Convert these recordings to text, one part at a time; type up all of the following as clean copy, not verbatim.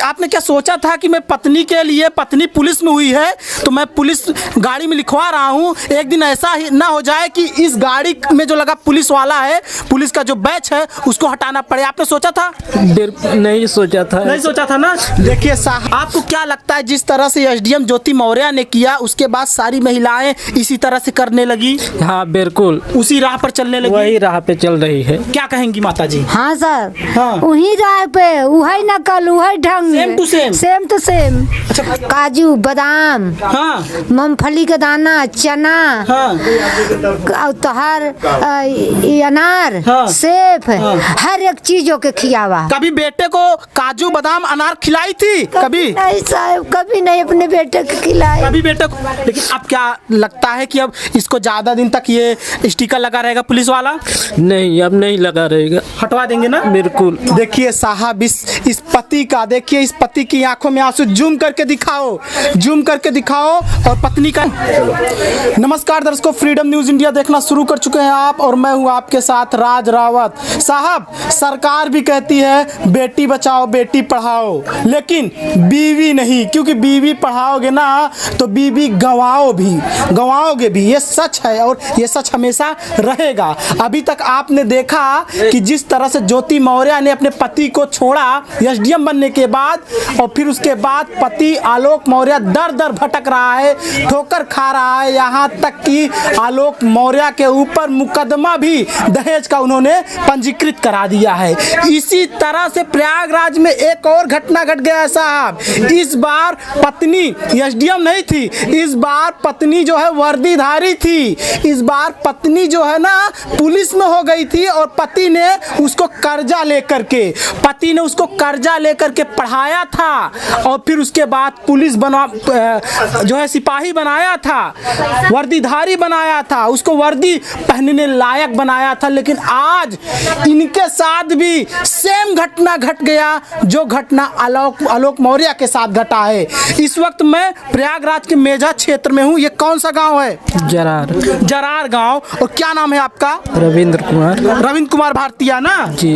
आपने क्या सोचा था कि मैं पत्नी के लिए, पत्नी पुलिस में हुई है तो मैं पुलिस गाड़ी में लिखवा रहा हूँ, एक दिन ऐसा ही ना हो जाए कि इस गाड़ी में जो लगा पुलिस वाला है, पुलिस का जो बैच है उसको हटाना पड़े? आपने सोचा था? नहीं सोचा था। नहीं सोचा था ना। देखिए साहब, आपको क्या लगता है जिस तरह से एसडीएम ज्योति मौर्य ने किया उसके बाद सारी महिलाएं इसी तरह से करने लगी? हाँ बिल्कुल, उसी राह पर चलने लगी, वही राह पे चल रही है। क्या कहेंगी माता जी? हाँ सर, हाँ। वही राह पे, वही नकल, वही ढंग, same to same, same to same. काजू, बादाम, हाँ, मूंगफली का दाना, चना, हाँ, तोहर अनार, हाँ, सेब, हर एक चीजों के खियावा। कभी बेटे को काजू बादाम अनार खिलाई थी? कभी नहीं साहब, कभी नहीं अपने बेटे को खिलाए। कभी बेटे को। लेकिन अब क्या लगता है कि अब इसको ज्यादा दिन तक ये स्टिकर लगा रहेगा पुलिस वाला? नहीं, अब नहीं लगा रहेगा, हटवा देंगे ना? बिल्कुल। देखिए साहब, इस पति का देखिए, इस पति की आंखों में आंसू। जूम करके दिखाओ, जूम करके दिखाओ। और पत्नी का। नमस्कार दर्शकों, फ्रीडम न्यूज इंडिया देखना शुरू कर चुके हैं आप, और मैं हूं आपके साथ राज रावत। साहब, सरकार भी कहती है बेटी बचाओ बेटी पढ़ाओ, लेकिन बीवी नहीं, क्योंकि बीवी पढ़ाओगे ना तो बीवी गंवाओगे भी। ये सच है और ये सच हमेशा रहेगा। अभी तक आपने देखा कि जिस तरह से ज्योति मौर्य ने अपने पति को छोड़ा एसडीएम बनने के बाद, और फिर उसके बाद पति आलोक मौर्य दर दर भटक रहा है, ठोकर खा रहा है, यहाँ तक कि आलोक मौर्य के ऊपर मुकदमा भी दहेज का उन्होंने पंजीकृत करा दिया है। इसी तरह से प्रयागराज में एक और घटना घट गया साहब। इस बार पत्नी एसडीएम नहीं थी, इस बार पत्नी जो है वर्दीधारी थी। इस बार पत्नी जो है ना पुलिस में हो गई थी, और पति ने उसको कर्जा लेकर के पढ़ाया था, और फिर उसके बाद पुलिस बना जो है सिपाही बनाया था, वर्दीधारी बनाया था, उसको वर्दी पहनने लायक बनाया था। लेकिन आज इनके साथ भी सेम घटना घट गया जो घटना आलोक मौर्य के साथ घटा है। इस वक्त मैं प्रयागराज के मेजा क्षेत्र में हूँ। ये कौन सा गांव है? जरार गांव। और क्या नाम है आपका? रविंद्र कुमार भारतीय ना जी।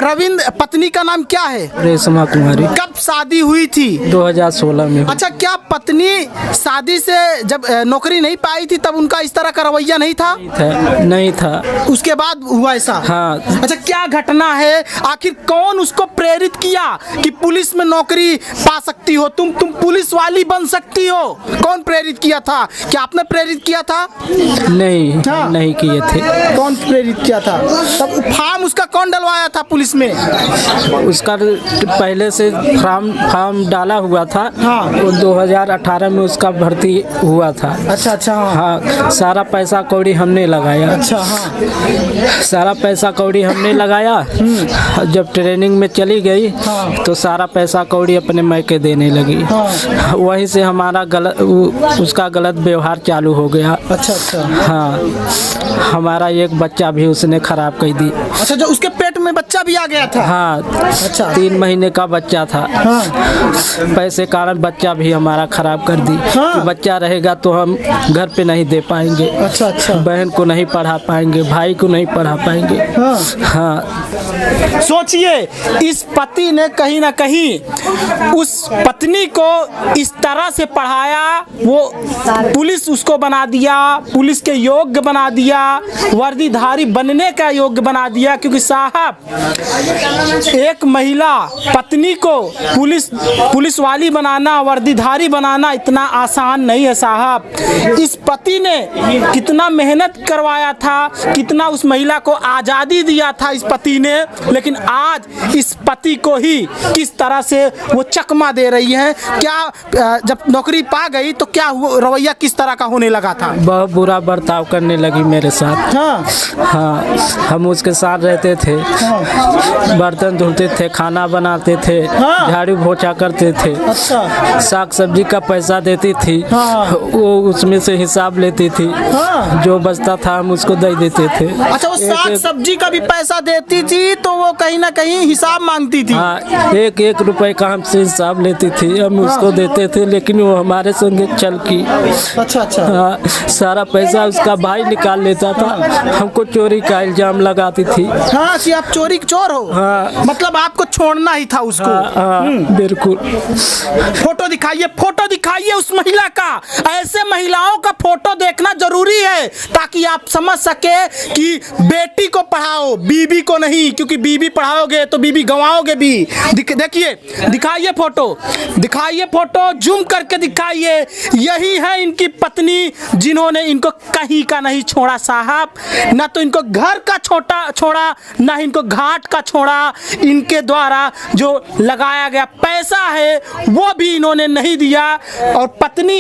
रविंद्र, पत्नी का नाम क्या है? रेशमा कुमारी। कब शादी हुई थी? 2016 में। अच्छा, क्या पत्नी शादी से जब नौकरी नहीं पाई थी तब उनका इस तरह का रवैया नहीं था? नहीं था। उसके बाद हुआ ऐसा? हाँ। अच्छा, क्या घटना है? आखिर कौन उसको प्रेरित किया कि पुलिस में नौकरी पा सकती हो, तुम पुलिस वाली बन सकती हो? कौन प्रेरित किया था? क्या आपने प्रेरित किया था? नहीं, नहीं किए थे। कौन प्रेरित किया था? तब फॉर्म उसका कौन डलवाया था पुलिस में? उसका पहले से फॉर्म डाला हुआ था। हाँ। वो 2018 में उसका भर्ती हुआ था। अच्छा अच्छा। हाँ, सारा पैसा कौड़ी हमने लगाया। अच्छा, हाँ। सारा पैसा कौड़ी हमने लगाया। जब ट्रेनिंग में चली गई तो सारा पैसा कौड़ी अपने मैके देने लगी। वहीं से हमारा उसका गलत व्यवहार चालू हो गया। अच्छा अच्छा। हाँ, हमारा एक बच्चा भी उसने खराब कर दी। अच्छा, जो उसके पेट में बच्चा भी आ गया था? हाँ। अच्छा। 3 महीने का बच्चा था। हाँ। पैसे कारण बच्चा भी हमारा खराब कर दी। हाँ। कि बच्चा रहेगा तो हम घर पे नहीं दे पाएंगे। अच्छा अच्छा। बहन को नहीं पढ़ा पाएंगे, भाई को नहीं पढ़ा पाएंगे। हाँ। हाँ। सोचिए, इस पति ने कहीं ना कहीं उस पत्नी को इस तरह से पढ़ाया, वो पुलिस उसको बना दिया, पुलिस के योग्य बना दिया, वर्दीधारी बनने का योग्य बना दिया। क्योंकि साहब, एक महिला पत्नी को पुलिस वाली बनाना, वर्दीधारी बनाना इतना आसान नहीं है साहब। इस पति ने कितना मेहनत करवाया था, कितना उस महिला को आज़ादी दिया था इस पति ने, लेकिन आज इस पति को ही किस तरह से वो चकमा दे रही है। क्या जब नौकरी पा गई तो क्या रवैया किस तरह का होने लगा था? बहुत बुरा बर्ताव करने लगी मेरे साथ। हाँ। हाँ, हम उसके साथ रहते थे। हाँ। बर्तन धुलते थे, खाना बनाते थे। हाँ। झाड़ू पोछा करते थे। अच्छा। साग सब्जी का पैसा देती थी। हाँ। वो उसमें से हिसाब लेती थी। हाँ। जो बचता था हम उसको दे देते थे। अच्छा, वो साग सब्जी का भी पैसा देती थी तो वो कहीं ना कहीं हिसाब मांगती थी? हाँ, 1-1 रुपए का हमसे हिसाब लेती थी, हम उसको देते थे, लेकिन वो हमारे संगे चल की। अच्छा अच्छा। हाँ, सारा पैसा उसका भाई निकाल लेता था। हमको चोरी का इल्जाम लगाती थी। हाँ, आप चोर हो? हाँ। मतलब आपको छोड़ना ही था उसको? हाँ, बिल्कुल। फोटो दिखाइए उस महिला का। ऐसे महिलाओं का फोटो देखना जरूरी है ताकि आप समझ सके कि बेटी को पढ़ाओ, बीबी को नहीं, क्योंकि बीबी पढ़ाओगे तो बीबी गंवाओगे भी। देखिए, दिखाइए फोटो, जूम करके दिखाइए। यही है इनकी पत्नी जिन्होंने इनको कहीं का नहीं छोड़ा साहब, ना तो इनको घर का छोड़ा, ना इनको घाट का छोड़ा। इनके द्वारा जो लगाया गया पैसा है वो भी इन्होंने नहीं दिया। और पत्नी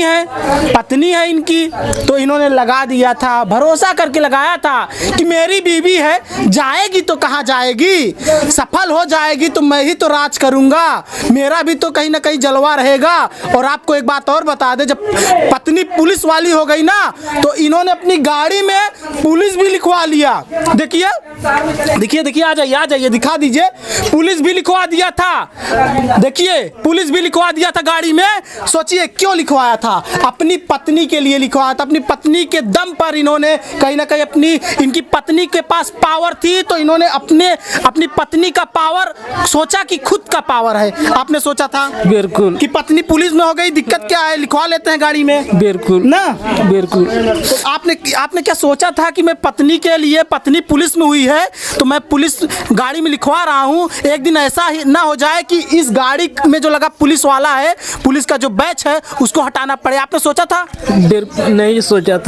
है इनकी, तो इन्होंने लगा दिया था, भरोसा करके लगाया था कि मेरी बीवी है, जाएगी तो कहाँ जाएगी, सफल हो जाएगी तो मैं ही तो राज करूंगा, मेरा भी तो कहीं ना कहीं जलवा रहेगा। और आपको एक बात और बता दे, जब पत्नी पुलिस वाली हो गई ना तो इन्होंने अपनी गाड़ी में पुलिस भी लिखवा लिया। देखिए आ जाइए दिखा दीजिए, पुलिस भी लिखवा दिया था। देखिए, पुलिस भी लिखवा दिया था गाड़ी में। सोचिए क्यों लिखवाया था? अपनी पत्नी के लिए लिखवाया था। अपनी पत्नी के दम पर इन्होंने कहीं ना कहीं इनकी पत्नी के पास पावर थी तो इन्होंने अपनी पत्नी का पावर सोचा कि खुद का पावर है। आपने सोचा था बिल्कुल कि पत्नी पुलिस में हो गई, दिक्कत क्या है, लिखवा लेते हैं गाड़ी में, बिल्कुल ना? बिल्कुल। तो आपने क्या सोचा था कि मैं पत्नी के लिए, पत्नी पुलिस में हुई है तो मैं पुलिस गाड़ी में लिखवा रहा हूँ, एक दिन ऐसा ही ना हो जाए कि इस गाड़ी में जो लगा पुलिस वाला है, पुलिस का जो बैच है उसको हटाना पड़े। आपने सोचा था? नहीं सोचा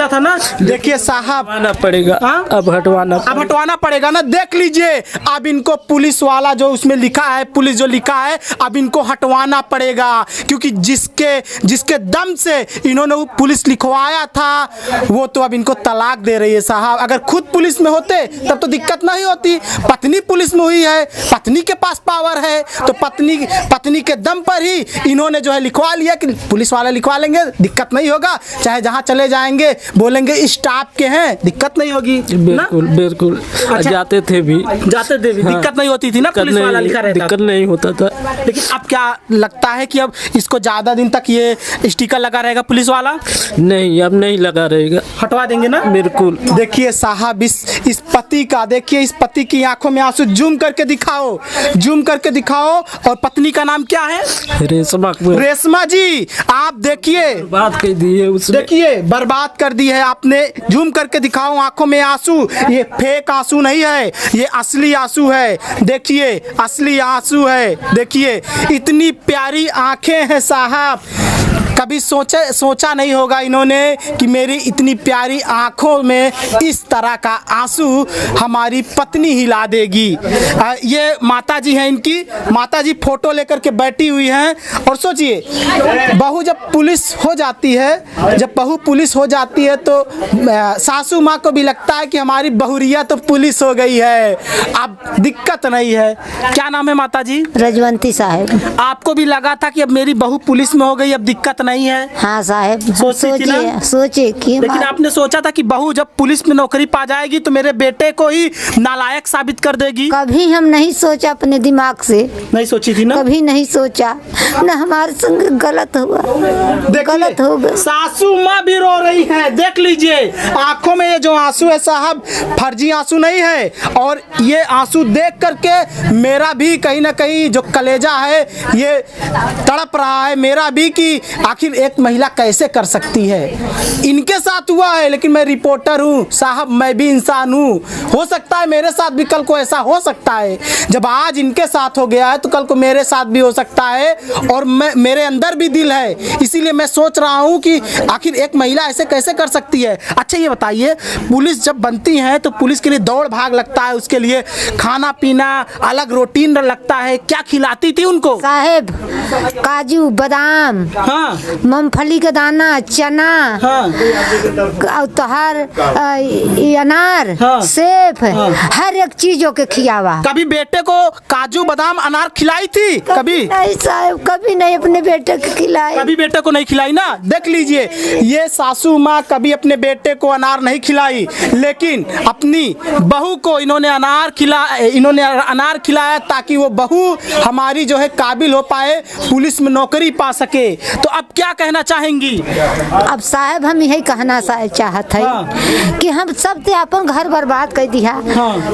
था ना। देखिए साहब, हटवाना पड़ेगा। अब हटवाना पड़ेगा ना। देख लीजिए, अब इनको पुलिस वाला जो उसमें लिखा है, पुलिस जो लिखा है, अब इनको हटवाना पड़ेगा, क्योंकि जिसके दम से इन्होंने वो पुलिस लिखवाया था वो तो अब इनको तलाक दे रही है साहब। अगर खुद पुलिस में होते तब तो दिक्कत नहीं होती। पत्नी पुलिस में हुई है, पत्नी के पास पावर है, तो पत्नी के दम पर ही इन्होंने जो है लिखवा लिया कि पुलिस वाले लिखवा लेंगे, दिक्कत नहीं होगा, चाहे जहां चले जाएंगे बोलेंगे स्टाफ के हैं, दिक्कत नहीं होगी। बिल्कुल। अच्छा, जाते थे भी हाँ, दिक्कत नहीं होती थी ना, पुलिस वाला लिखा रहता, दिक्कत नहीं होता था। लेकिन अब क्या लगता है कि अब इसको ज्यादा दिन तक ये स्टिकर लगा रहेगा पुलिस वाला? नहीं, अब नहीं लगा रहेगा, हटवा देंगे ना। बिल्कुल। देखिए साहब, इस पति का देखिए, इस पति की आंखों में आंसू। जूम करके दिखाओ। और पत्नी का नाम क्या है? रेशमा जी। आप देखिए, बात कर दी है उसने। देखिए, बर्बाद कर दी है आपने। जूम करके दिखाओ, आंखों में आंसू। ये फेक आंसू नहीं है, ये असली आंसू है। देखिए, असली आंसू है। देखिए, इतनी प्यारी आंखें हैं साहब, कभी सोचा नहीं होगा इन्होंने कि मेरी इतनी प्यारी आंखों में इस तरह का आंसू हमारी पत्नी हिला देगी। ये माता जी हैं, इनकी माता जी फोटो लेकर के बैठी हुई हैं। और सोचिए, बहू जब पुलिस हो जाती है तो सासू माँ को भी लगता है कि हमारी बहुरिया तो पुलिस हो गई है, अब दिक्कत नहीं है। क्या नाम है माता जी? रजवंती साहब। आपको भी लगा था कि अब मेरी बहू पुलिस में हो गई, अब दिक्कत नहीं है? हाँ साहब, सोचे कि लेकिन आपने सोचा था कि बहू जब पुलिस में नौकरी पा जाएगी तो मेरे बेटे को ही नालायक साबित कर देगी? कभी हम नहीं सोचा, अपने दिमाग से नहीं सोची थी ना? कभी नहीं सोचा ना, हमारे संग गलत हुआ, गलत हो गया। सासू माँ भी रो रही है, देख लीजिए आंखों में ये जो आंसू है साहब, फर्जी आंसू नहीं है। और ये आंसू देख करके मेरा भी कहीं ना कहीं जो कलेजा है ये तड़प रहा है मेरा भी, कि आखिर एक महिला कैसे कर सकती है। इनके साथ हुआ है, लेकिन मैं रिपोर्टर हूँ साहब, मैं भी इंसान हूँ, हो सकता है मेरे साथ भी कल को ऐसा हो सकता है। जब आज इनके साथ हो गया है तो कल को मेरे साथ भी हो सकता है, और मेरे अंदर भी दिल है, इसीलिए मैं सोच रहा हूँ कि आखिर एक महिला ऐसे कैसे कर सकती है। अच्छा ये बताइए, पुलिस जब बनती है तो पुलिस के लिए दौड़ भाग लगता है, उसके लिए खाना पीना अलग रूटीन लगता है, क्या खिलाती थी उनको? साहेब, काजू बादाम, हाँ, मूंगफली का दाना, चना, हाँ, तोहार अनार, हाँ, सेब, हर एक चीजों के खियावा। कभी बेटे को काजू बादाम अनार खिलाई थी? कभी नहीं साहब, कभी नहीं अपने बेटे को खिलाई। कभी बेटे को नहीं खिलाई ना। देख लीजिए, ये सासू माँ कभी अपने बेटे को अनार नहीं खिलाई, लेकिन अपनी बहू को इन्होंने अनार खिलाया ताकि वो बहू हमारी जो है काबिल हो पाए, पुलिस में नौकरी पा सके। तो अब क्या कहना चाहेंगी? अब साहब हम यही कहना चाहत है कि हम सब ते अपन घर बर्बाद कर दिया।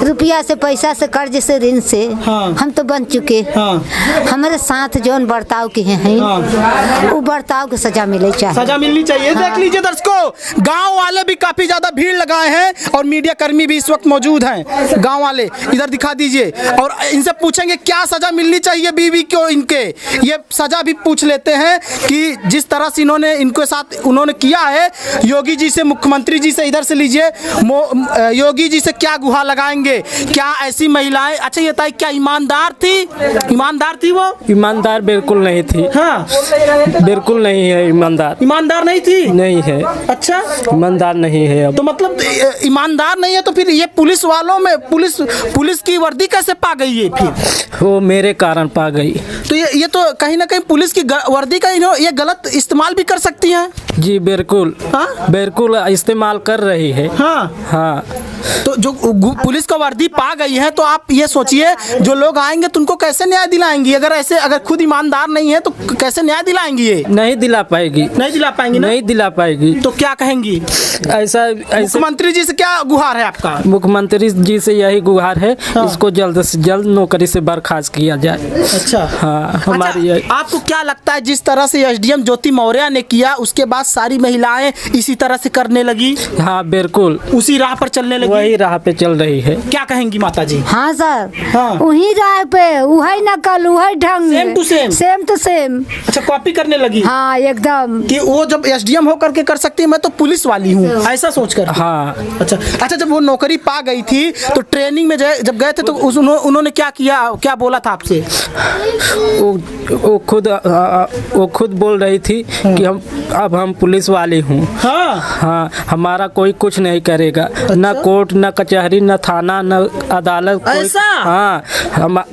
रुपया से, पैसा से, कर्ज से, ऋण से हम तो बन चुके। हमारे साथ जौन बर्ताव किए हैं वो बर्ताव को सजा मिले चाहिए। सजा मिलनी चाहिए। देख लीजिए दर्शकों, गांव वाले भी काफी ज्यादा भीड़ लगाए हैं और मीडिया कर्मी भी इस वक्त मौजूद हैं। गांव वाले इधर दिखा दीजिए और इनसे पूछेंगे क्या सजा मिलनी चाहिए बीवी को। इनके ये सजा भी पूछ लेते हैं कि जिस तरह से इन्होंने इनके साथ उन्होंने किया है। योगी जी से, मुख्यमंत्री जी से, इधर से लीजिए, योगी जी से क्या गुहार लगाएंगे? क्या ऐसी महिलाएं, अच्छा ये बताइए, क्या ईमानदार थी? ईमानदार थी वो? ईमानदार बिल्कुल नहीं थी। हाँ, बिल्कुल नहीं है ईमानदार। ईमानदार नहीं थी? नहीं है। अच्छा, ईमानदार नहीं है। अब तो मतलब ईमानदार नहीं है तो फिर ये पुलिस वालों में पुलिस की वर्दी कैसे पा गई है? फिर वो मेरे कारण पा गई। तो ये तो कहीं ना कहीं पुलिस की वर्दी का ये गलत इस्तेमाल भी कर सकती हैं। जी बिल्कुल। हाँ? बिल्कुल इस्तेमाल कर रही है। हाँ हाँ। तो जो पुलिस का वर्दी पा गई है तो आप ये सोचिए जो लोग आएंगे तो उनको कैसे न्याय दिलाएंगी? अगर खुद ईमानदार नहीं है तो कैसे न्याय दिलाएंगी? ये नहीं दिला पाएगी। नहीं दिला पाएंगी ना? नहीं दिला पाएगी। तो क्या कहेंगी? ऐसा मुख्यमंत्री जी से क्या गुहार है आपका? मुख्यमंत्री जी से यही गुहार है। हाँ। इसको जल्द से जल्द नौकरी से बर्खास्त किया जाए। अच्छा। हाँ, हमारी अच्छा, आपको क्या लगता है जिस तरह से एसडीएम ज्योति मौर्य ने किया उसके बाद सारी महिलाएं इसी तरह से करने लगी? हाँ बिल्कुल, उसी राह पर चलने लगी। वही राह पे चल रही है। क्या कहेंगी माता जी? हाँ सर, हाँ। वही राह पे, वही नकल, वही ढंग, same to same. Same to same. अच्छा, कॉपी करने लगी? हाँ एकदम। कि वो जब एसडीएम होकर के कर सकती है, मैं तो पुलिस वाली हूँ, ऐसा सोचकर। हाँ। अच्छा, जब वो नौकरी पा गई थी तो ट्रेनिंग में जब गए थे तो उन्होंने क्या किया, क्या बोला था आपसे? वो खुद बोल रही थी कि हम पुलिस वाली हूँ। हाँ हाँ, हमारा कोई कुछ नहीं करेगा। अच्छा? न कोर्ट, न कचहरी, न थाना, न अदालत। ऐसा? हाँ,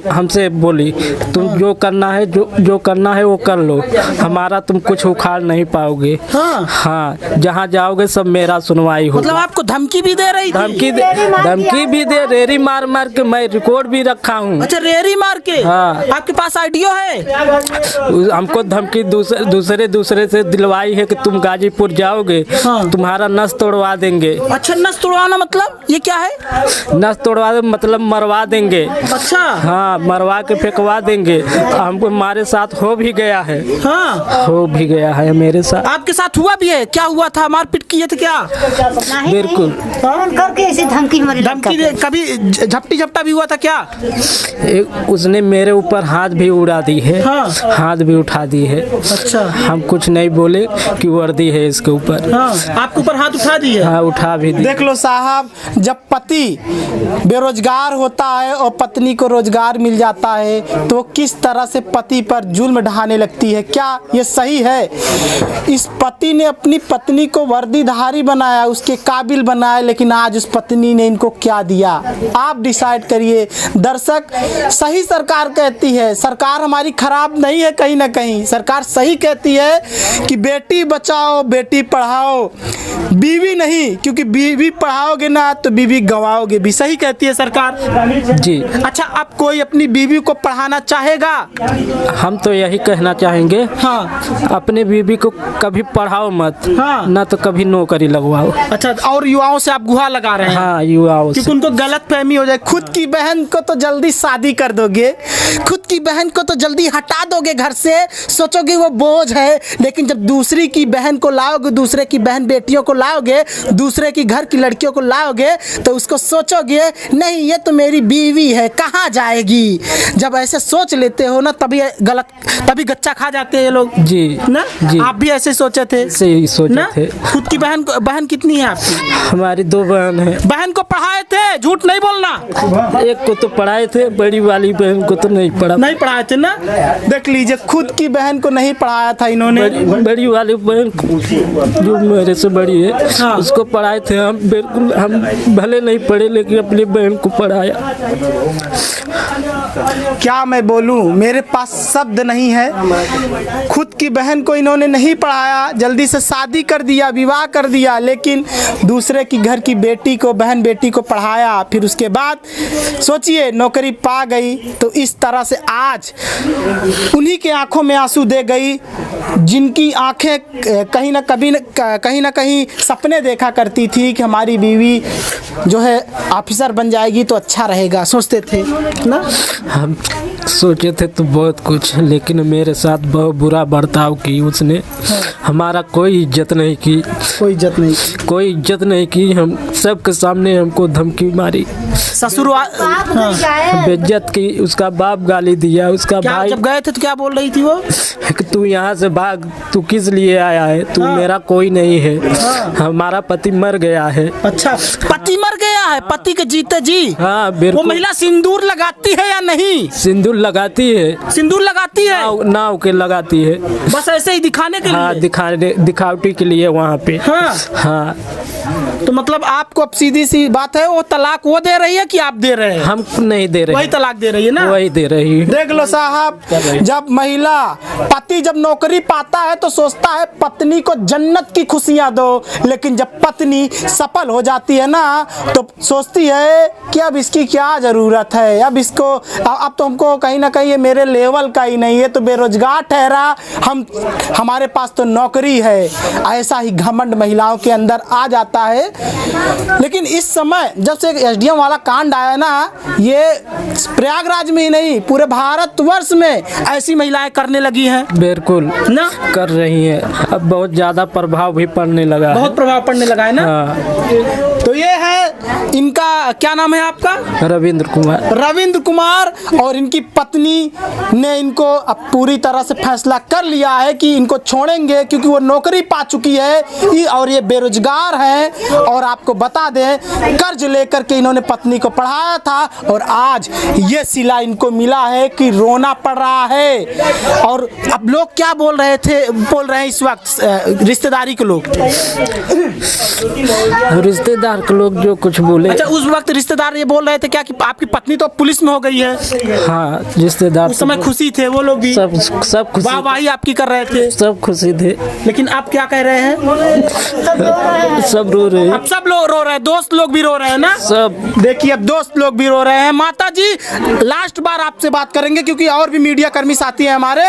हमसे बोली तुम जो करना है, जो करना है वो कर लो, हमारा तुम कुछ उखाड़ नहीं पाओगे। हाँ। हाँ, जहाँ जाओगे सब मेरा सुनवाई हो। मतलब आपको धमकी भी दे रही थी? धमकी भी दे, रेरी मार मार के, मैं रिकॉर्ड भी रखा हूँ। अच्छा, रेरी मार के? हाँ। आपके पास आइडियो है? हमको धमकी दूसरे से दिलवाई है कि तुम गाजीपुर जाओगे। हाँ। तुम्हारा नस तोड़वा देंगे। अच्छा, नस तोड़वाना मतलब ये क्या है? नस तोड़वा दे मतलब मरवा देंगे। अच्छा। हाँ, मरवा के फेंकवा देंगे। हमको हमारे साथ हो भी गया है। हाँ, हो भी गया है मेरे साथ। आपके साथ हुआ भी है? क्या हुआ था? मारपीट किए थे क्या? बिल्कुल। फोन करके ऐसी धमकी हमारी धमकी कभी झपटा भी हुआ था क्या? उसने मेरे ऊपर हाथ भी उड़ा दी है। हाँ। हाथ भी उठा दी है। अच्छा। हम कुछ नहीं बोले कि वर्दी है इसके ऊपर। हाँ, आपके ऊपर हाथ उठा दी है? हाँ, उठा भी दी। देख लो साहब, जब पति बेरोजगार होता है और पत्नी को रोजगार मिल जाता है तो किस तरह से पति पर जुल्म ढाने लगती है। क्या ये सही है? इस पति ने अपनी पत्नी को वर्दीधारी बनाया, उसके काबिल बनाया, लेकिन आज उस पत्नी ने इनको क्या दिया? आप डिसाइड करिए। दर्शक, सही सरकार कहती है, सरकार हमारी खराब नहीं है। कहीं ना कहीं सरकार सही कहती है कि बेटी बचाओ, बेटी पढ़ाओ, बीवी नहीं, क्योंकि बीवी पढ़ाओगे ना तो बीवी गंवाओगे भी। सही कहती है सरकार जी। अच्छा, अब कोई अपनी बीवी को पढ़ाना चाहेगा? हम तो यही कहना चाहेंगे। हाँ। अपने बीवी को कभी पढ़ाओ मत। हाँ। ना तो कभी नौकरी लगवाओ। अच्छा, और युवाओं से आप गुहार लगा रहे हैं? हाँ, युवाओं से। क्योंकि उनको गलत फहमी हो जाए। खुद की बहन को तो जल्दी शादी कर दोगे, खुद की बहन को तो जल्दी हटा दोगे घर से, सोचोगे वो बोझ है, लेकिन जब दूसरी की बहन को लाओगे, दूसरे की बहन बेटियों को लाओगे, दूसरे की घर की लड़कियों को लाओगे तो उसको सोचोगे नहीं ये तो मेरी बीवी है, कहाँ जाएगी। जब ऐसे सोच लेते हो ना तभी गच्चा खा जाते हैं ये लोग। जी ना जी। आप भी ऐसे सोचे थे? सही सोचे ना? थे। खुद की बहन कितनी है आपकी? हमारी 2 बहन है। बहन को पढ़ाए थे? झूठ नहीं बोलना। एक को तो पढ़ाए थे, बड़ी वाली बहन को तो नहीं पढ़ाए थे ना। देख लीजिए, खुद की बहन को नहीं पढ़ाया था इन्होंने। बड़ी वाली बहन जो मेरे से बड़ी है, हाँ। उसको पढ़ाए थे हम। बिल्कुल हम भले नहीं पढ़े लेकिन अपनी बहन को पढ़ाया। क्या मैं बोलूं, मेरे पास शब्द नहीं है। खुद की बहन को इन्होंने नहीं पढ़ाया, जल्दी से शादी कर दिया, विवाह कर दिया, लेकिन दूसरे की घर की बेटी को, बहन बेटी को पढ़ाया। फिर उसके बाद सोचिए नौकरी पा गई, तो इस तरह से आज उन्हीं के आंखों में आंसू दे गई जिनकी आंखें कहीं ना कहीं सपने देखा करती थी कि हमारी बीवी जो है ऑफिसर बन जाएगी तो अच्छा रहेगा, सोचते थे ना। हम सोचे थे तो बहुत कुछ, लेकिन मेरे साथ बहुत बुरा बर्ताव की उसने। हमारा कोई इज्जत नहीं की, कोई इज्जत नहीं की। हम सबके सामने हमको धमकी मारी, ससुराल बेइज्जत की। उसका बाप गाली दिया, उसका भाई। जब गए थे तो क्या बोल रही थी वो? कि तू यहाँ से भाग, तू किस लिए आया है, तू मेरा कोई नहीं है, हमारा पति मर गया है। अच्छा, पति मर गया है? पति के जीते जी? हाँ वो बिल्कुल। महिला सिंदूर लगाती है या नहीं? सिंदूर लगाती है, सिंदूर लगाती है, नाव के लगाती है, बस ऐसे ही दिखाने के हाँ, लिए। दिखावटी के लिए वहाँ पे। हाँ हाँ, तो मतलब आपको अब सीधी सी बात है, वो तलाक वो दे रही है कि आप दे रहे हैं? हम नहीं दे रहे, वही तलाक दे रही है ना? वही दे रही है। देख लो साहब, जब महिला पति जब नौकरी पाता है तो सोचता है पत्नी को जन्नत की खुशियां दो, लेकिन जब पत्नी सफल हो जाती है ना तो सोचती है कि अब इसकी क्या जरूरत है, अब तो हमको कहीं ना कहीं ये मेरे लेवल का ही नहीं है, तो बेरोजगार ठहरा, हमारे पास तो नौकरी है। ऐसा ही घमंड महिलाओं के अंदर आ जाता है। लेकिन इस समय जब से एसडीएम वाला कांड आया ना, ये प्रयागराज में ही नहीं पूरे भारतवर्ष में ऐसी महिलाएं करने लगी हैं। बिल्कुल ना कर रही है, अब बहुत ज्यादा प्रभाव भी पड़ने लगा है। बहुत प्रभाव पड़ने लगा है ना। हाँ। तो ये है इनका, क्या नाम है आपका? रविंद्र कुमार। और इनकी पत्नी ने इनको अब पूरी तरह से फैसला कर लिया है कि इनको छोड़ेंगे, क्योंकि वो नौकरी पा चुकी है और ये बेरोजगार हैं। और आपको बता दें, कर्ज लेकर के इन्होंने पत्नी को पढ़ाया था और आज ये सिला इनको मिला है कि रोना पड़ रहा है। और अब लोग क्या बोल रहे हैं इस वक्त, रिश्तेदारी के लोग, रिश्तेदार के लोग जो कुछ बोले। अच्छा, उस वक्त रिश्तेदार ये बोल रहे थे क्या कि आपकी पत्नी तो पुलिस में हो गई है? हाँ, रिश्तेदार उस समय खुशी थे वो लोग भी, सब खुशी, वाहवाही आपकी कर रहे थे, सब खुशी थे। लेकिन आप क्या कह रहे हैं? सब रो रहे हैं। अब सब लोग रो रहे हैं, दोस्त लोग भी रो रहे हैं ना। सब देखिए, अब दोस्त लोग भी रो रहे हैं। माता जी, लास्ट बार आपसे बात करेंगे क्योंकि और भी मीडिया कर्मी साथी हैं हमारे।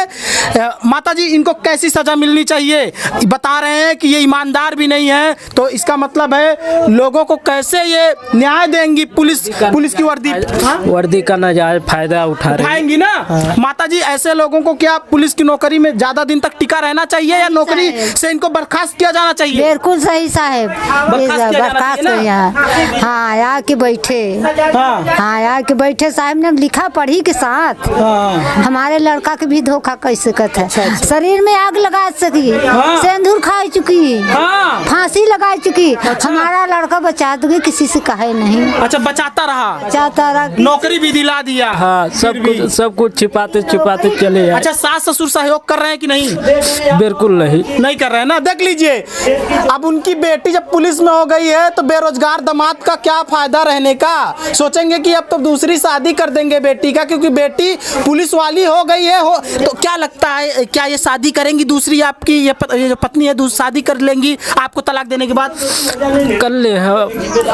माता जी, इनको कैसी सजा मिलनी चाहिए? बता रहे हैं कि ये ईमानदार भी नहीं है, तो इसका मतलब है लोगों को कैसे ये न्याय देंगी? पुलिस की वर्दी का नाजायज फायदा उठाएंगी ना। माता जी, ऐसे लोगों को क्या पुलिस की नौकरी में ज्यादा दिन तक टिका रहना चाहिए या नौकरी से इनको बर्खास्त किया जाना चाहिए? बिल्कुल सही साहब, बर्खास्त हाँ आके बैठे, हाँ आके बैठे। साहब ने लिखा पढ़ी के साथ हमारे लड़का के भी धोखा कैसे करता है, शरीर में आग लगा सकी, सिंदूर खा चुकी, फांसी लगा चुकी। हमारा लड़का बचा दोगे, किसी से कहे नहीं। अच्छा, बचाता रहा, नौकरी भी दिला दिया। हाँ, सब कुछ छिपाते चले। अच्छा, सास ससुर सहयोग कर रहे हैं कि नहीं? बिल्कुल नहीं कर रहे हैं ना। देख लीजिए, अब उनकी बेटी जब पुलिस में हो गई है तो बेरोजगार दामाद का क्या फायदा रहने का? सोचेंगे कि अब तो दूसरी शादी कर देंगे बेटी का, क्योंकि बेटी पुलिस वाली हो गई है। तो क्या लगता है, क्या ये शादी करेंगी दूसरी? आपकी ये जो पत्नी है शादी कर लेंगी आपको तलाक देने के बाद? कर ले,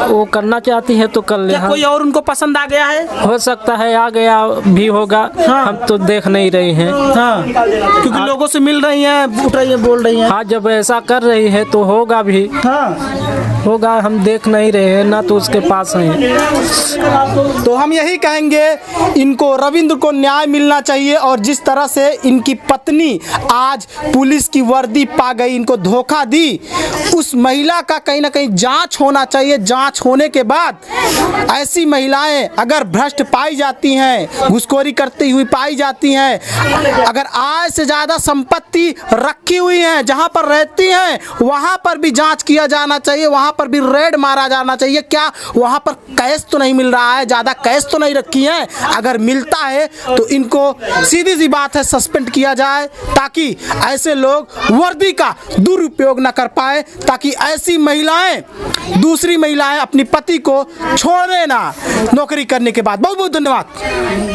वो करना चाहती है तो कर ले। क्या कोई और उनको पसंद आ गया है? हो सकता है आ गया भी होगा। हम तो देख नहीं रहे हैं। क्योंकि लोगों से मिल रही हैं, उठ रही हैं, बोल रही हैं। हाँ, जब ऐसा कर रही है तो होगा भी। होगा, हम देख नहीं रहे हैं ना, तो उसके पास हैं। तो हम यही कहेंगे, इनको रविंद्र को न्याय मिलना चाहिए। और जिस तरह से इनकी पत्नी आज पुलिस की वर्दी पा गई, इनको धोखा दी, उस महिला का कहीं ना कहीं जांच होना चाहिए। जांच होने के बाद ऐसी महिलाएं अगर भ्रष्ट पाई जाती हैं, घुसखोरी करती हुई पाई जाती हैं, अगर आय से ज़्यादा संपत्ति रखी हुई है, जहां पर रहती हैं वहां पर भी जांच किया जाना चाहिए, वहां पर भी रेड मारा जाना चाहिए। क्या वहाँ पर कैश तो नहीं मिल रहा है, ज़्यादा कैश तो नहीं रखी है? अगर मिलता है तो इनको सीधी सी बात है सस्पेंड किया जाए, ताकि ऐसे लोग वर्दी का दुरुपयोग न कर पाए, ताकि ऐसी महिलाएं, दूसरी महिलाएं अपनी पति को छोड़ देना नौकरी करने के बाद। बहुत बहुत धन्यवाद।